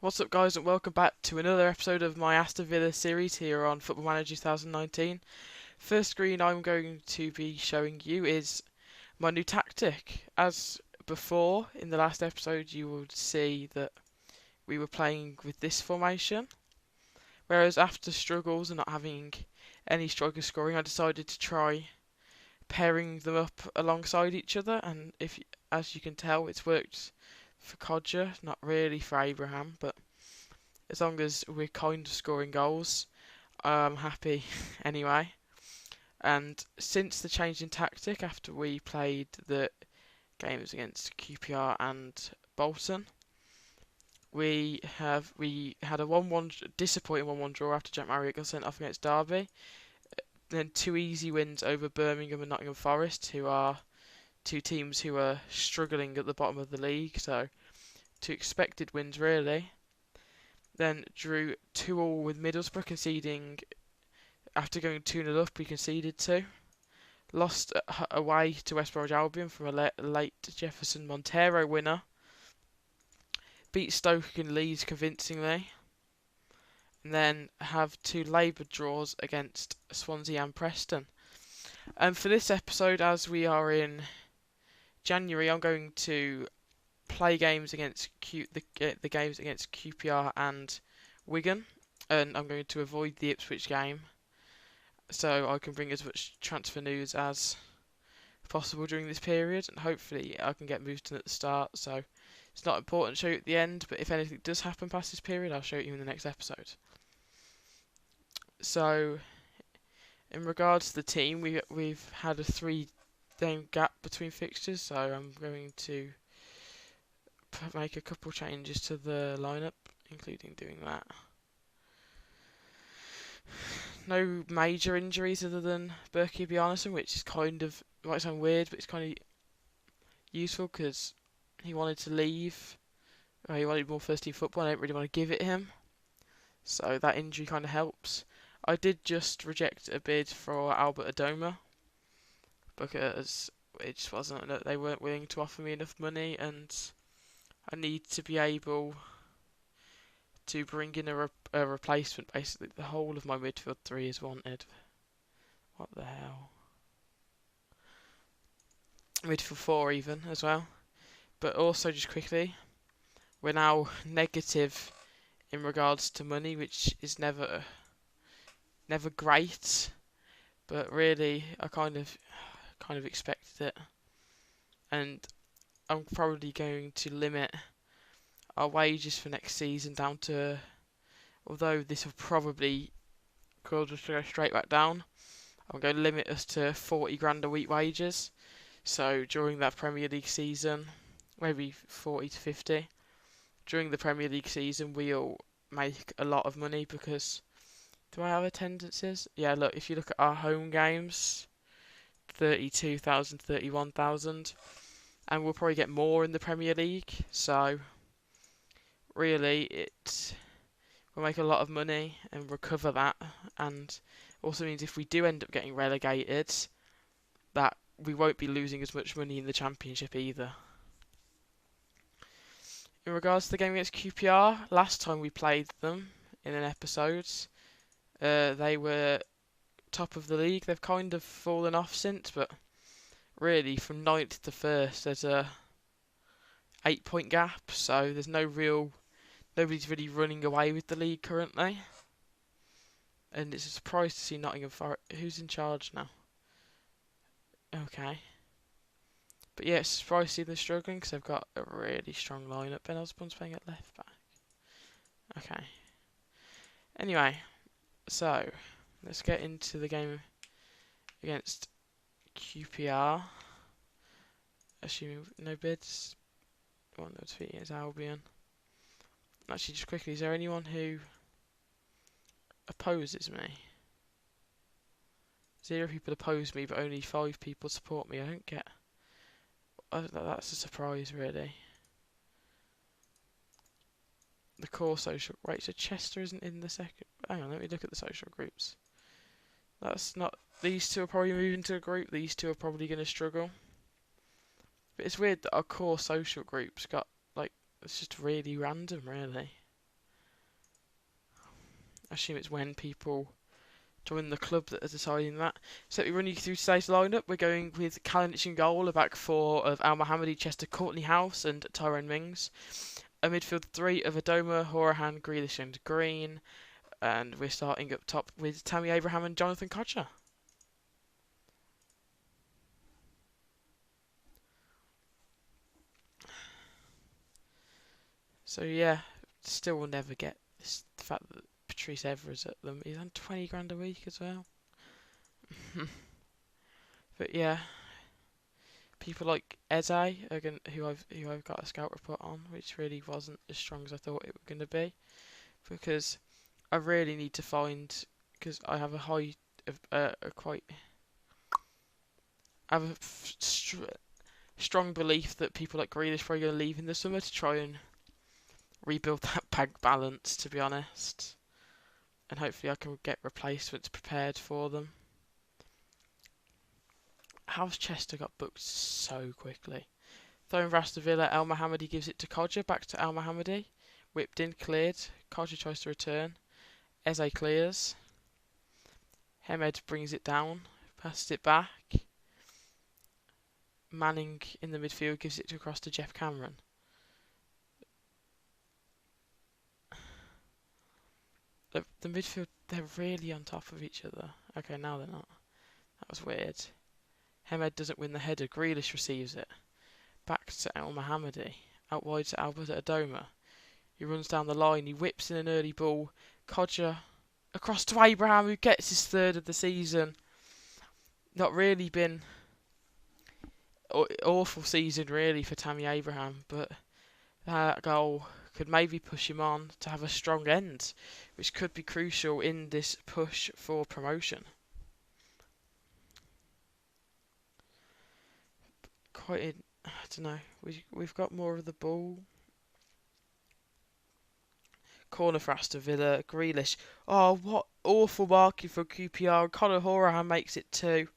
What's up, guys, and welcome back to another episode of my Aston Villa series here on Football Manager 2019. First screen I'm going to be showing you is my new tactic. As before, in the last episode, you will see that we were playing with this formation. Whereas after struggles and not having any striker scoring, I decided to try pairing them up alongside each other. And as you can tell, it's worked for Codger, not really for Abraham, but as long as we're kind of scoring goals, I'm happy anyway. And since the change in tactic after we played the games against QPR and Bolton, we had a 1-1 disappointing 1-1 draw after Jack Marriott got sent off against Derby. Then two easy wins over Birmingham and Nottingham Forest, who are two teams who are struggling at the bottom of the league. So two expected wins really. Then drew 2-2 with Middlesbrough, conceding after going 2-0 up. We conceded 2. Lost away to West Bromwich Albion from a late Jefferson Montero winner. Beat Stoke and Leeds convincingly. And then have two laboured draws against Swansea and Preston. And for this episode, as we are in January, I'm going to play games against the games against QPR and Wigan, and I'm going to avoid the Ipswich game, so I can bring as much transfer news as possible during this period, and hopefully I can get moved in at the start. So it's not important to show you at the end, but if anything does happen past this period, I'll show you in the next episode. So in regards to the team, we've had a 3-game gap between fixtures, so I'm going to make a couple changes to the lineup, including doing that. No major injuries other than Berkey Bjarnason, which is kind of, might sound weird, but it's kind of useful because he wanted to leave. He wanted more first team football. I don't really want to give it him, so that injury kind of helps. I did just reject a bid for Albert Adoma because it just wasn't that they weren't willing to offer me enough money, and I need to be able to bring in a replacement. Basically, the whole of my midfield 3 is wanted. What the hell? Midfield 4 even as well. But also, just quickly, we're now negative in regards to money, which is never great. But really, I kind of expected it, and I'm probably going to limit our wages for next season down to, although this will probably cause us to go straight back down, I'm going to limit us to 40 grand a week wages. So during that Premier League season, maybe 40 to 50. During the Premier League season, we'll make a lot of money because, do I have attendances? Yeah, look, if you look at our home games, 32,000, 31,000, and we'll probably get more in the Premier League. So really, it will make a lot of money and recover that, and also means if we do end up getting relegated, that we won't be losing as much money in the Championship either. In regards to the game against QPR, last time we played them in an episode, they were top of the league. They've kind of fallen off since, but really from 9th to 1st there's a 8-point gap, so there's nobody's really running away with the league currently. And it's a surprise to see Nottingham Forest. Who's in charge now? Okay. But yeah, it's a surprise to see them struggling because they've got a really strong lineup. Ben Osborne's playing at left back. Okay. Anyway, so let's get into the game against QPR. Assuming no bids. One of those feet is Albion. Actually, just quickly, is there anyone who opposes me? 0 people oppose me, but only 5 people support me. I don't get. That's a surprise, really. The core social. Right, so Chester isn't in the second. Hang on, let me look at the social groups. That's not. These two are probably moving to a group. These two are probably going to struggle. But it's weird that our core social groups got, like, it's just really random, really. I assume it's when people join the club that are deciding that. So let me run you through today's lineup. We're going with Kalinic in goal, a back four of Al Mohammadi, Chester, Courtney House and Tyrone Mings. A midfield three of Adoma, Horahan, Grealish and Green. And we're starting up top with Tammy Abraham and Jonathan Codger. So yeah, still will never get this, the fact that Patrice Evra's at them. He's on 20 grand a week as well. But yeah, people like Eze, who I've got a scout report on, which really wasn't as strong as I thought it was going to be, because I really need to find, because I have I have a strong belief that people like Grealish are probably going to leave in the summer to try and rebuild that bank balance, to be honest, and hopefully I can get replacements prepared for them. How's Chester got booked so quickly? Throwing for Aston Villa, El Mohammadi gives it to Codger, back to El Mohammadi. Whipped in, cleared. Codger tries to return. Eze clears. Hemed brings it down, passes it back. Manning in the midfield gives it across to Jeff Cameron. The midfield, they're really on top of each other. Okay, now they're not. That was weird. Hemed doesn't win the header. Grealish receives it. Back to El Mohammadi. Out wide to Albert Adoma. He runs down the line. He whips in an early ball. Codger across to Abraham, who gets his third of the season. Not really been awful season really for Tammy Abraham, but that goal could maybe push him on to have a strong end, which could be crucial in this push for promotion. I don't know. We've got more of the ball. Corner for Aston Villa. Grealish. Oh, what awful marking for QPR. Conor Horahan makes it 2.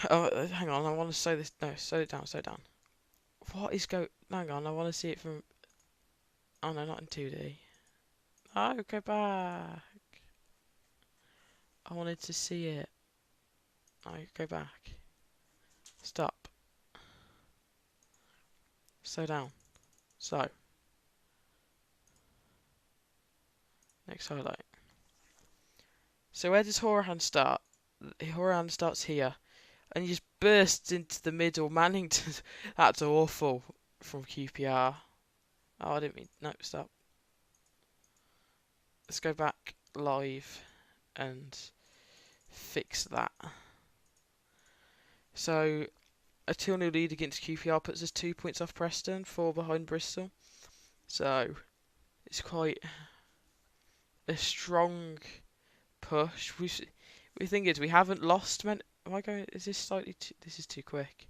Oh, hang on. I want to slow this. No, slow it down. Slow it down. What is go? Hang on. I want to see it from. Oh no, not in 2D. Oh, go back. I wanted to see it. Oh, go back. Stop. Slow down. Slow. Next highlight. So where does Horahan start? Horahan starts here. And he just bursts into the middle. Mannington. That's awful from QPR. Oh, I didn't mean. No, stop. Let's go back live and fix that. So, a 2-0 lead against QPR puts us 2 points off Preston, 4 behind Bristol. So, it's quite a strong push. The thing is, we haven't lost many. Am I going? Is this slightly? This is too quick.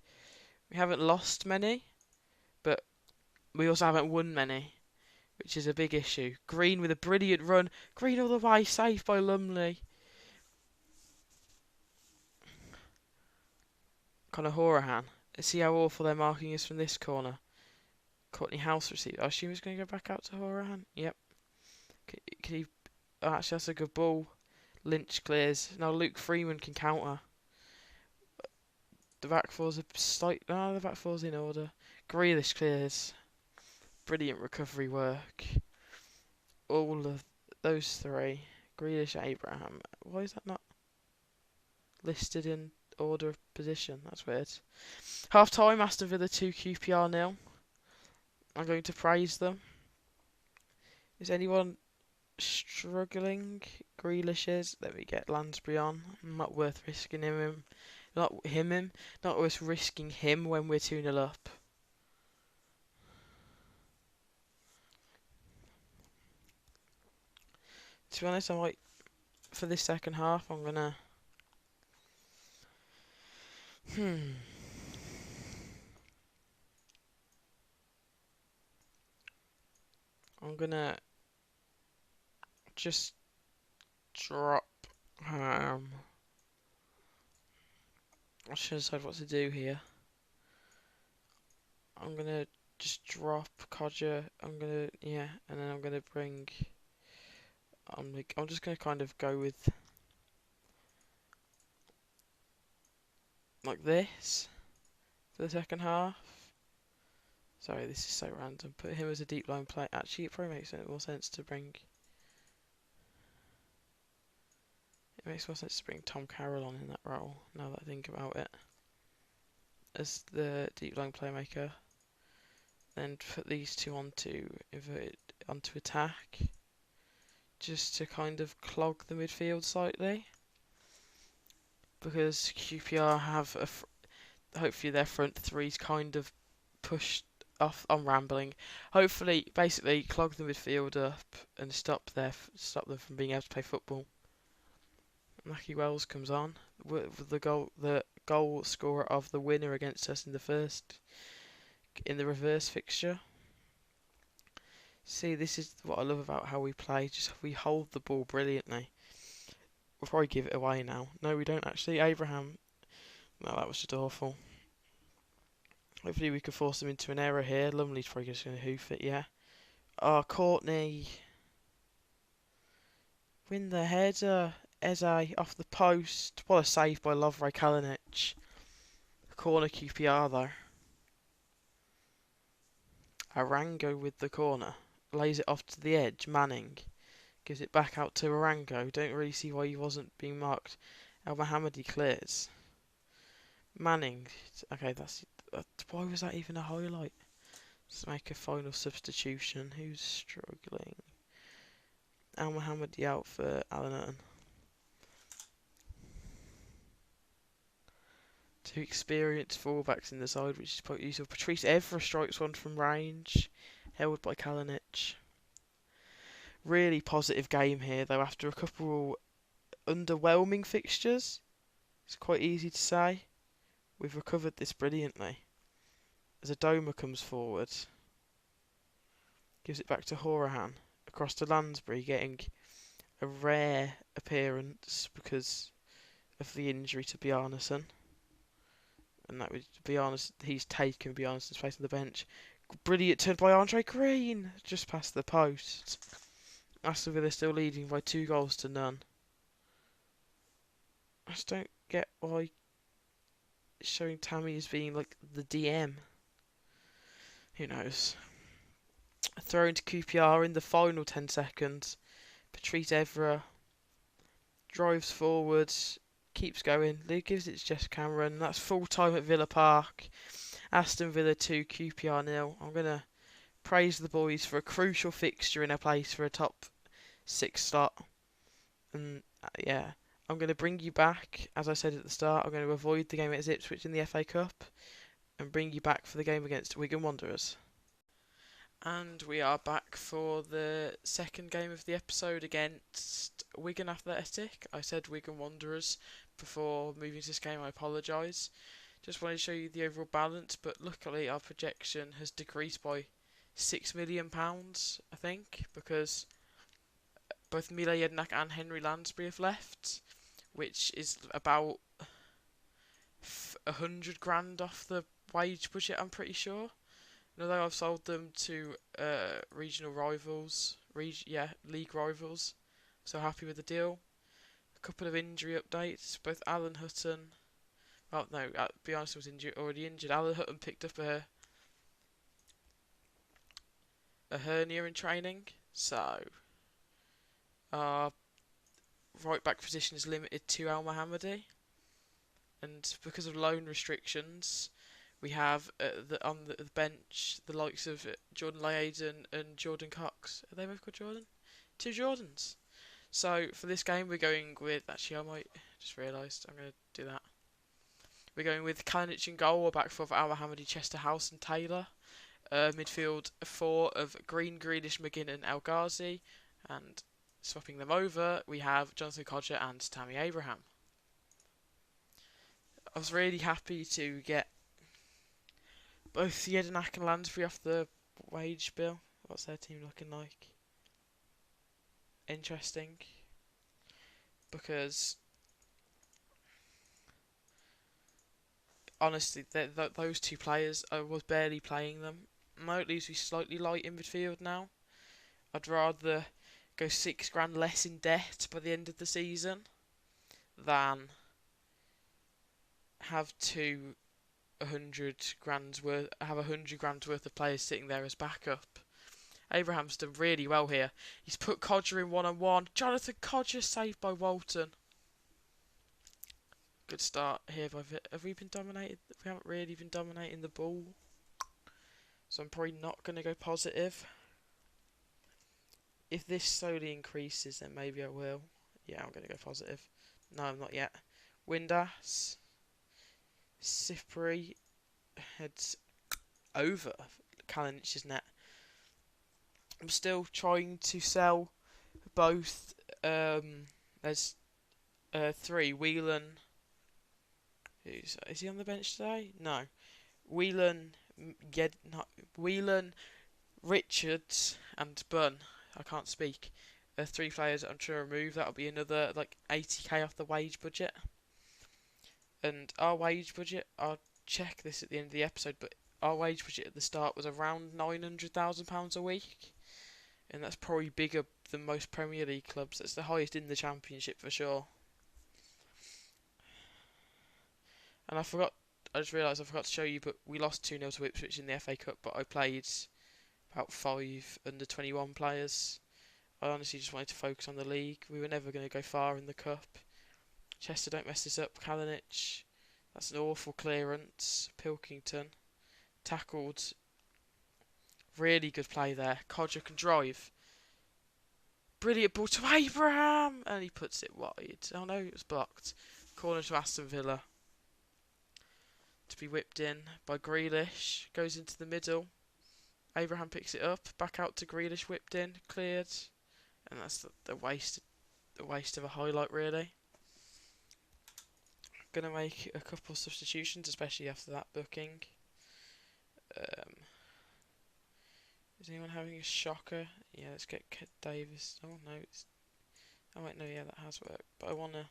We haven't lost many, but we also haven't won many, which is a big issue. Green with a brilliant run. Green all the way, saved by Lumley. Conor Horahan. Let's see how awful their marking is from this corner. Courtney House received. I assume he's going to go back out to Horahan. Yep. Can he? Oh, actually, that's a good ball. Lynch clears. Now Luke Freeman can counter. The back four's a slight. No, the back four's in order. Grealish clears. Brilliant recovery work. All of those three. Grealish, Abraham. Why is that not listed in order of position? That's weird. Half time, Aston Villa 2, QPR 0. I'm going to praise them. Is anyone struggling? Grealish is. Let me get Lansbury on. Not worth risking him. Not worth risking him when we're 2-0 up. To be honest, I might, for this second half, I'm gonna. I'm gonna just drop. I should decide what to do here. I'm gonna just drop Codger. And then I'm gonna bring. I'm just gonna kind of go with like this for the second half. Sorry, this is so random. Put him as a deep line play. Actually, it probably makes more sense to bring. It makes more sense to bring Tom Carroll on in that role. Now that I think about it, as the deep line playmaker. Then put these two onto attack, just to kind of clog the midfield slightly. Because QPR have hopefully their front three's kind of pushed off. I'm rambling. Hopefully, basically, clog the midfield up and stop them from being able to play football. Mackie Wells comes on with the goal scorer of the winner against us in the reverse fixture. See, this is what I love about how we play. Just we hold the ball brilliantly. We'll probably give it away now. No, we don't actually. Abraham. No, that was just awful. Hopefully we can force them into an error here. Lumley's probably just going to hoof it, yeah. Oh, Courtney. Win the header. Eze off the post. What a save by Lovre Kalinic. Corner QPR though. Arango with the corner. Lays it off to the edge. Manning. Gives it back out to Arango. Don't really see why he wasn't being marked. El Mohammadi clears. Manning. Okay, why was that even a highlight? Let's make a final substitution. Who's struggling? Al Mohammadi out for Alan Hutton. Two experienced fullbacks in the side, which is quite useful. Patrice Evra strikes one from range, held by Kalinic. Really positive game here, though, after a couple underwhelming fixtures. It's quite easy to say. We've recovered this brilliantly. As Adoma comes forward, gives it back to Horahan, across to Lansbury, getting a rare appearance because of the injury to Bjarnason. And that would he's taken Bjarnason's place on the bench. Brilliant turn by Andre Green, just past the post. Aston Villa still leading by 2-0. I just don't get why it's showing Tammy as being like the DM. Who knows? A throw into QPR in the final 10 seconds. Patrice Evra drives forward, keeps going. Lee gives it to Jess Cameron. That's full time at Villa Park. Aston Villa 2, QPR 0. I'm going to praise the boys for a crucial fixture in a place for a top 6 slot. And yeah, I'm going to bring you back, as I said at the start, I'm going to avoid the game at Ipswich in the FA Cup and bring you back for the game against Wigan Wanderers. And we are back for the second game of the episode against Wigan Athletic. I said Wigan Wanderers before moving to this game, I apologise. Just wanted to show you the overall balance, but luckily our projection has decreased by £6 million, I think, because both Mile Jednak and Henry Lansbury have left, which is about 100 grand off the wage budget, I'm pretty sure. And although I've sold them to regional rivals, league rivals, so happy with the deal. A couple of injury updates. Both Alan Hutton, Bjarnason was already injured. Alan Hutton picked up a hernia in training, so our right back position is limited to Al Mohammadi, and because of loan restrictions, we have on the bench the likes of Jordan Laden and Jordan Cox. Are they both called Jordan? 2 Jordans. So for this game we're going with, actually I might just realised I'm going to do that. We're going with Kalinic in goal, or back four of Al Mohammadi, Chester House and Taylor. Midfield 4 of Green, Grealish, McGinn and El Ghazi. And swapping them over, we have Jonathan Codger and Tammy Abraham. I was really happy to get both Jednak and Lansbury off the wage bill. What's their team looking like? Interesting. Because honestly, those two players, I was barely playing them. No, it leaves me slightly light in midfield now. I'd rather go £6 less in debt by the end of the season than have £100 worth of players sitting there as backup. Abraham's done really well here. He's put Codger in one-on-one. Jonathan Codger saved by Walton. Good start here by Have we been dominated? We haven't really been dominating the ball. So I'm probably not going to go positive. If this slowly increases, then maybe I will. Yeah, I'm going to go positive. No, I'm not yet. Windass. Sipri heads over Kalinic's net. I'm still trying to sell both. There's 3. Whelan. Is he on the bench today? No. Whelan, Richards, and Bunn. I can't speak. 3 players that I'm trying to remove. That'll be another like 80k off the wage budget. And our wage budget, I'll check this at the end of the episode, but our wage budget at the start was around £900,000 a week. And that's probably bigger than most Premier League clubs. That's the highest in the Championship for sure. And I just realised I forgot to show you, but we lost 2-0 to Ipswich in the FA Cup, but I played about 5 under-21 players. I honestly just wanted to focus on the league. We were never going to go far in the cup. Chester, don't mess this up. Kalinic, that's an awful clearance. Pilkington, tackled. Really good play there. Codger can drive. Brilliant ball to Abraham! And he puts it wide. Oh no, it was blocked. Corner to Aston Villa. To be whipped in by Grealish. Goes into the middle. Abraham picks it up. Back out to Grealish, whipped in, cleared. And that's the waste of a highlight, really. Gonna make a couple of substitutions, especially after that booking. Is anyone having a shocker? Yeah, let's get Davis. Oh no, oh wait, no, yeah, that has worked. But I wanna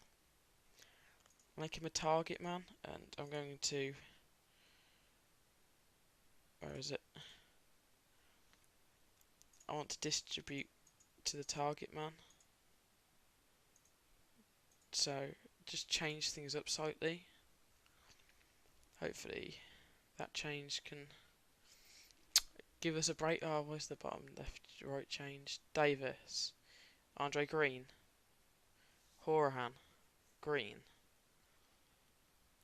make him a target man, and I'm going to. Where is it? I want to distribute to the target man. So just change things up slightly. Hopefully that change can give us a break. Oh, where's the bottom left right change? Davis, Andre Green, Horahan, Green.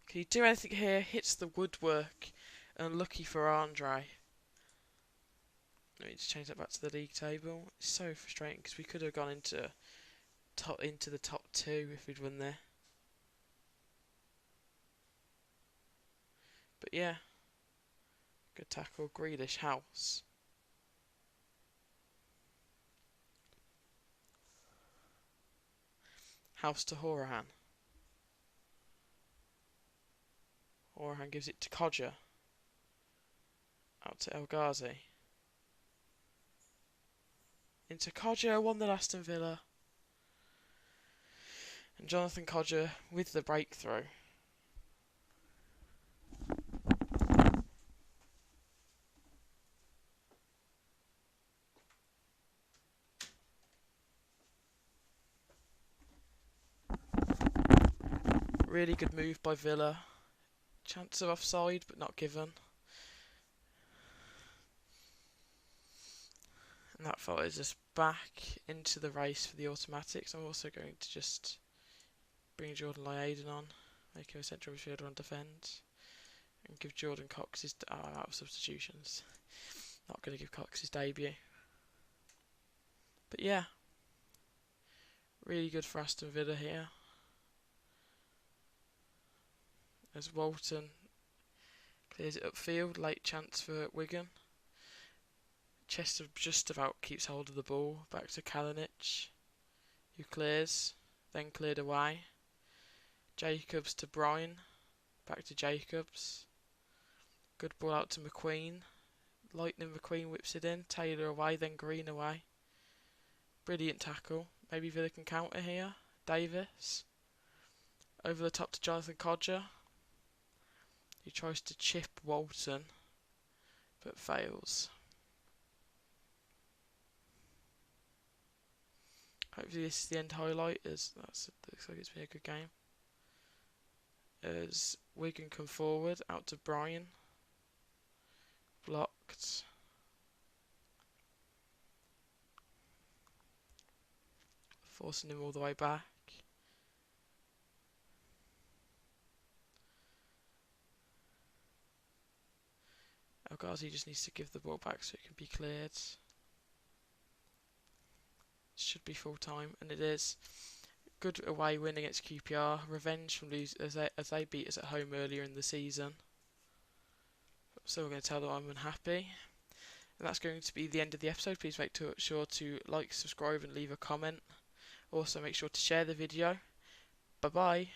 Can you do anything here? Hits the woodwork. Unlucky for Andre. Let me just change that back to the league table. It's so frustrating because we could have gone into the top 2 if we'd won there. But yeah, good tackle. Grealish, House. House to Horahan. Horahan gives it to Codger. Out to El Ghazi. Into Codger, 1-0 Aston Villa. And Jonathan Codger with the breakthrough. Really good move by Villa. Chance of offside, but not given. And that follows us back into the race for the automatics. I'm also going to just bring Jordan Lyaden on, make him a central midfielder on defence, and give Jordan Cox his out of substitutions. Not going to give Cox his debut. But yeah, really good for Aston Villa here. As Walton clears it upfield, late chance for Wigan. Chester just about keeps hold of the ball. Back to Kalinic, who clears, then cleared away. Jacobs to Bryan, back to Jacobs. Good ball out to McQueen. Lightning McQueen whips it in. Taylor away, then Green away. Brilliant tackle. Maybe Villa can counter here. Davis. Over the top to Jonathan Codger. He tries to chip Walton, but fails. Hopefully this is the end highlight, as looks like it's been a good game. As Wigan come forward, out to Brian. Blocked. Forcing him all the way back. El Ghazi just needs to give the ball back so it can be cleared. Should be full time, and it is. Good away win against QPR. Revenge from as they beat us at home earlier in the season. So we're going to tell them I'm unhappy. And that's going to be the end of the episode. Please make sure to like, subscribe and leave a comment. Also make sure to share the video. Bye bye.